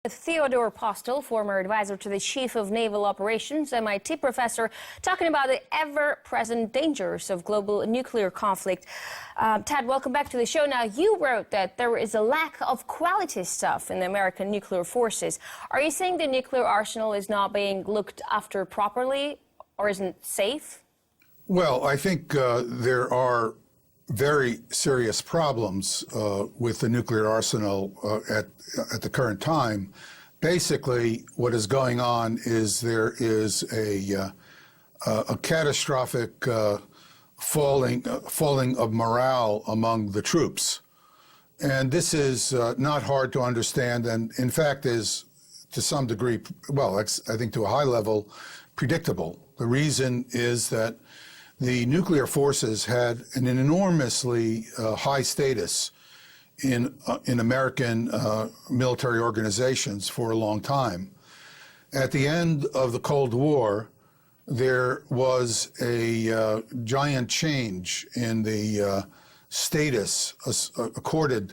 Theodore Postol, former advisor to the Chief of Naval Operations, MIT professor, talking about the ever-present dangers of global nuclear conflict. Tad, welcome back to the show. Now, you wrote that there is a lack of quality stuff in the American nuclear forces. Are you saying the nuclear arsenal is not being looked after properly or isn't safe? Well, I think there are very serious problems with the nuclear arsenal at the current time. Basically, what is going on is there is a catastrophic falling of morale among the troops. And this is not hard to understand, and in fact is to some degree, well, I think to a high level, predictable. The reason is that the nuclear forces had an enormously high status in American military organizations for a long time. At the end of the Cold War, there was a giant change in the status accorded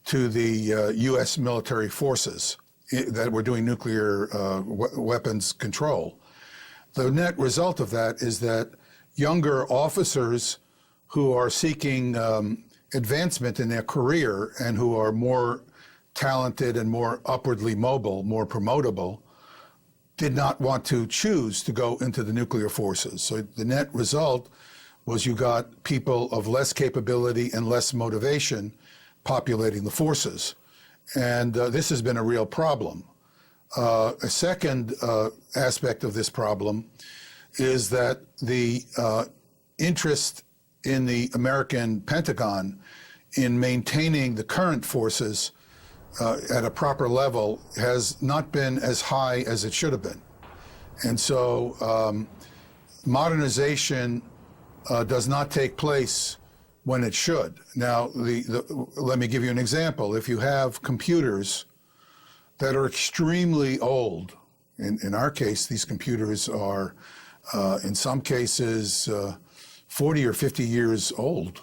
to the U.S. military forces that were doing nuclear weapons control. The net result of that is that younger officers who are seeking advancement in their career and who are more talented and more upwardly mobile, more promotable, did not want to choose to go into the nuclear forces. So the net result was you got people of less capability and less motivation populating the forces. And this has been a real problem. A second aspect of this problem is that the interest in the American Pentagon in maintaining the current forces at a proper level has not been as high as it should have been. And so modernization does not take place when it should. Now, let me give you an example. If you have computers that are extremely old, in our case, these computers are in some cases 40 or 50 years old,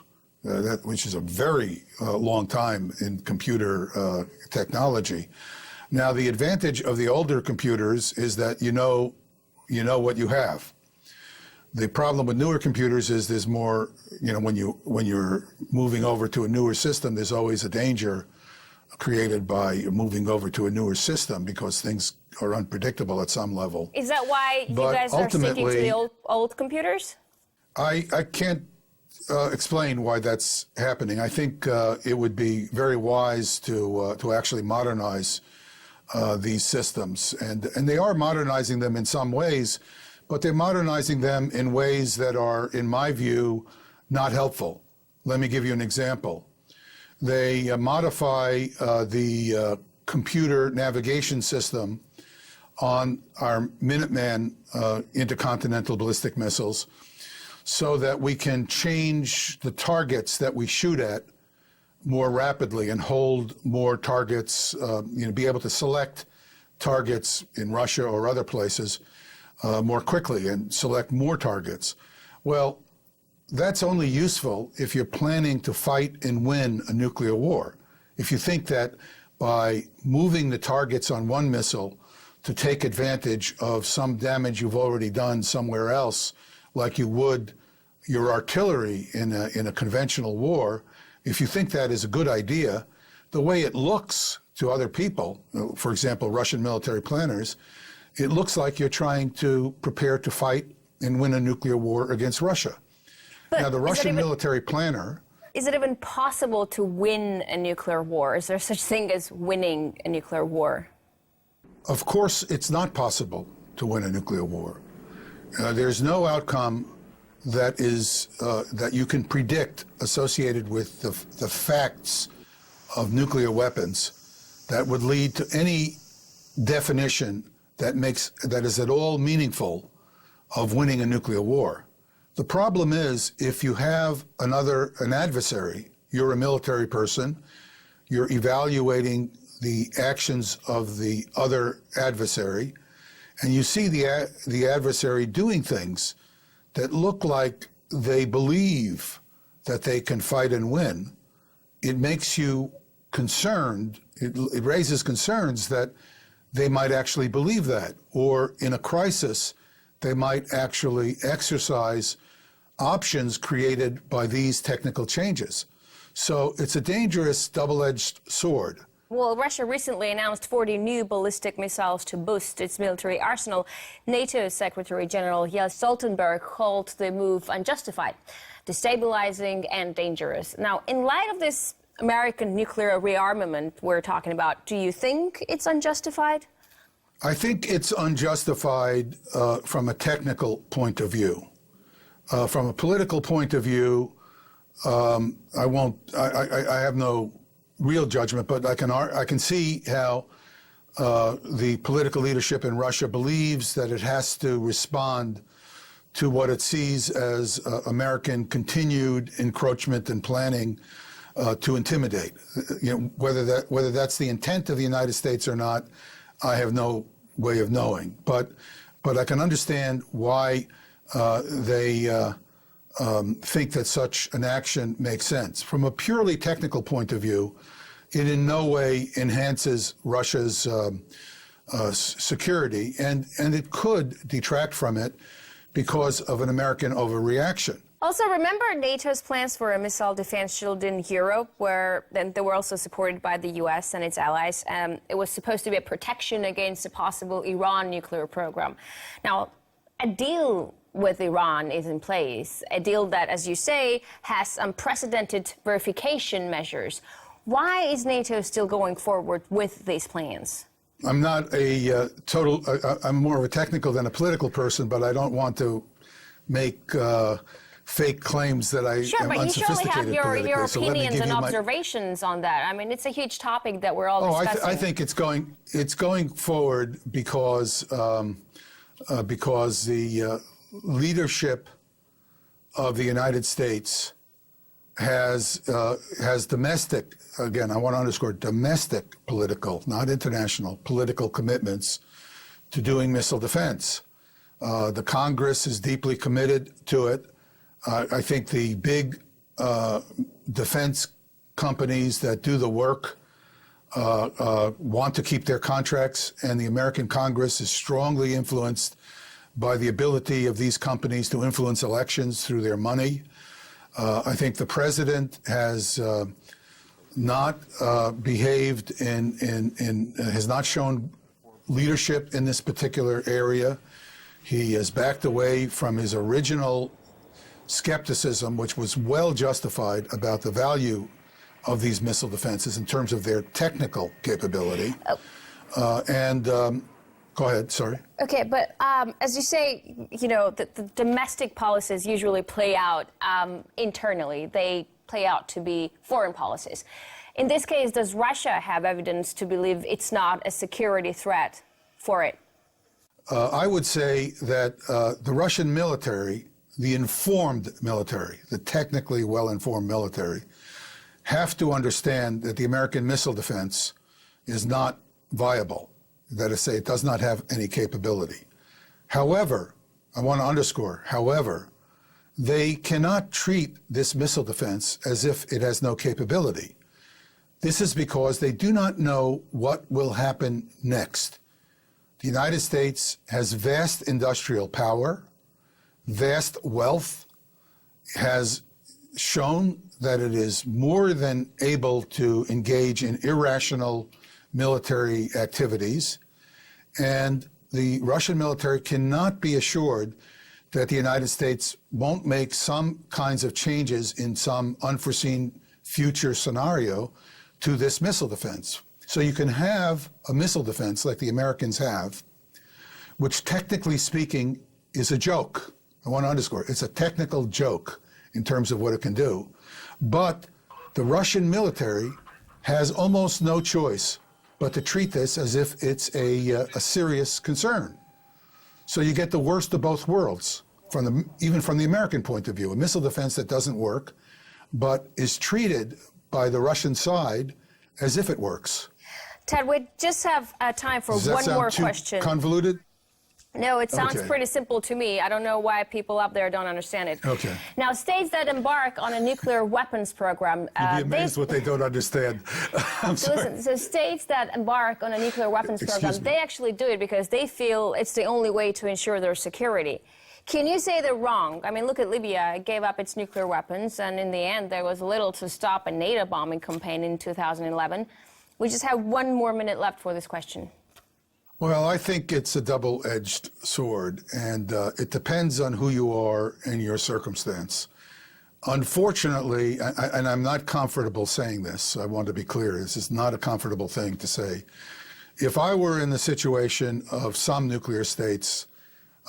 which is a very long time in computer technology. Now, the advantage of the older computers is that you know what you have. The problem with newer computers is there's more, when you're moving over to a newer system, there's always a danger created by moving over to a newer system because things are unpredictable at some level. Is that why you guys are sticking to the old computers? I can't explain why that's happening. I think it would be very wise to actually modernize these systems. And they are modernizing them in some ways, but they're modernizing them in ways that are, in my view, not helpful. Let me give you an example. They modify the computer navigation system on our Minuteman intercontinental ballistic missiles so that we can change the targets that we shoot at more rapidly and hold more targets, be able to select targets in Russia or other places more quickly and select more targets. Well, that's only useful if you're planning to fight and win a nuclear war. If you think that by moving the targets on one missile to take advantage of some damage you've already done somewhere else, like you would your artillery in a conventional war, if you think that is a good idea, the way it looks to other people, for example, Russian military planners, it looks like you're trying to prepare to fight and win a nuclear war against Russia. But now, the Russian military planner... Is it even possible to win a nuclear war? Is there such thing as winning a nuclear war? Of course, it's not possible to win a nuclear war. There's no outcome that is that you can predict associated with the facts of nuclear weapons that would lead to any definition that is at all meaningful of winning a nuclear war. The problem is, if you have an adversary, you're a military person, you're evaluating the actions of the other adversary, and you see the adversary doing things that look like they believe that they can fight and win, it makes you concerned, it raises concerns that they might actually believe that. Or in a crisis, they might actually exercise options created by these technical changes. So it's a dangerous double-edged sword. Well, Russia recently announced 40 new ballistic missiles to boost its military arsenal. NATO Secretary General Jens Stoltenberg called the move unjustified, destabilizing and dangerous. Now, in light of this American nuclear rearmament we're talking about, do you think it's unjustified? I think it's unjustified from a technical point of view. From a political point of view, I have no real judgment, but I can see how the political leadership in Russia believes that it has to respond to what it sees as American continued encroachment and planning to intimidate. Whether that's the intent of the United States or not, I have no way of knowing. But I can understand why they think that such an action makes sense. From a purely technical point of view, it in no way enhances Russia's security, and it could detract from it because of an American overreaction. Also, remember NATO's plans for a missile defense shield in Europe, where then they were also supported by the U.S. and its allies. It was supposed to be a protection against a possible Iran nuclear program. Now, a deal with Iran is in place, a deal that, as you say, has unprecedented verification measures. Why is NATO still going forward with these plans? I'm not a I'm more of a technical than a political person, but I don't want to make fake claims that I am unsophisticated politically. Sure, but you surely have your opinions and observations on that. I mean, it's a huge topic that we're all discussing. I think it's going forward because the leadership of the United States has domestic, again, I want to underscore domestic political, not international, political commitments to doing missile defense. The Congress is deeply committed to it. I think the big defense companies that do the work want to keep their contracts, and the American Congress is strongly influenced by the ability of these companies to influence elections through their money. I think the president has not behaved has not shown leadership in this particular area. He has backed away from his original skepticism, which was well justified, about the value of these missile defenses in terms of their technical capability. Go ahead, sorry. Okay, but as you say, the domestic policies usually play out internally. They play out to be foreign policies. In this case, does Russia have evidence to believe it's not a security threat for it? I would say that the Russian military, the informed military, the technically well-informed military, have to understand that the American missile defense is not viable. That is to say, it does not have any capability. However, I want to underscore, however, they cannot treat this missile defense as if it has no capability. This is because they do not know what will happen next. The United States has vast industrial power, vast wealth, has shown that it is more than able to engage in irrational military activities, and the Russian military cannot be assured that the United States won't make some kinds of changes in some unforeseen future scenario to this missile defense. So you can have a missile defense like the Americans have, which technically speaking is a joke. I want to underscore, it's a technical joke in terms of what it can do. But the Russian military has almost no choice but to treat this as if it's a serious concern. So you get the worst of both worlds, even from the American point of view. A missile defense that doesn't work, but is treated by the Russian side as if it works. Ted, we just have time for one more question. Convoluted? No, it sounds Okay. pretty simple to me. I don't know why people up there don't understand it. Okay. Now, states that embark on a nuclear weapons program... You'd be amazed what they don't understand. I'm So sorry. listen, so states that embark on a nuclear weapons program, Excuse me. they actually do it because they feel it's the only way to ensure their security. Can you say they're wrong? I mean, look at Libya. It gave up its nuclear weapons, and in the end, there was little to stop a NATO bombing campaign in 2011. We just have 1 more minute left for this question. Well, I think it's a double-edged sword, and it depends on who you are and your circumstance. Unfortunately, and I'm not comfortable saying this, I want to be clear, this is not a comfortable thing to say. If I were in the situation of some nuclear states,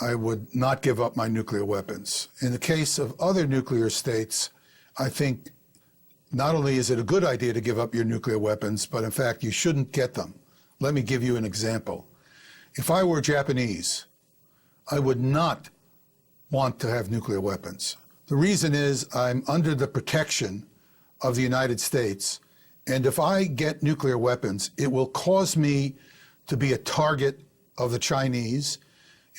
I would not give up my nuclear weapons. In the case of other nuclear states, I think not only is it a good idea to give up your nuclear weapons, but in fact, you shouldn't get them. Let me give you an example. If I were Japanese, I would not want to have nuclear weapons. The reason is I'm under the protection of the United States, and if I get nuclear weapons, it will cause me to be a target of the Chinese.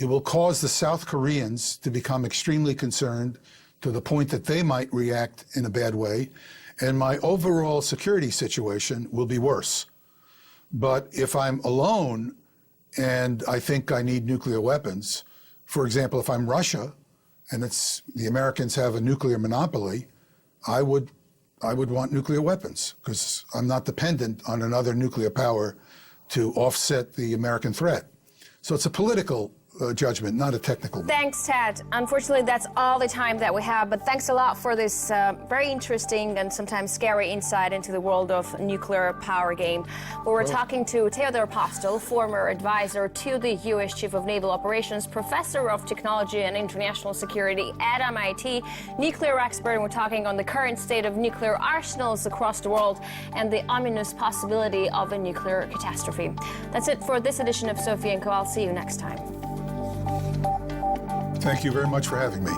It will cause the South Koreans to become extremely concerned to the point that they might react in a bad way, and my overall security situation will be worse. But if I'm alone and I think I need nuclear weapons, for example, if I'm Russia and the Americans have a nuclear monopoly, I would want nuclear weapons because I'm not dependent on another nuclear power to offset the American threat. So it's a political judgment, not a technical one. Thanks, Ted. Unfortunately, that's all the time that we have, but thanks a lot for this very interesting and sometimes scary insight into the world of nuclear power game. We were talking to Theodore Postol, former advisor to the U.S. Chief of Naval Operations, professor of technology and international security at MIT, nuclear expert, and we're talking on the current state of nuclear arsenals across the world and the ominous possibility of a nuclear catastrophe. That's it for this edition of Sophie&Co. I'll see you next time. Thank you very much for having me.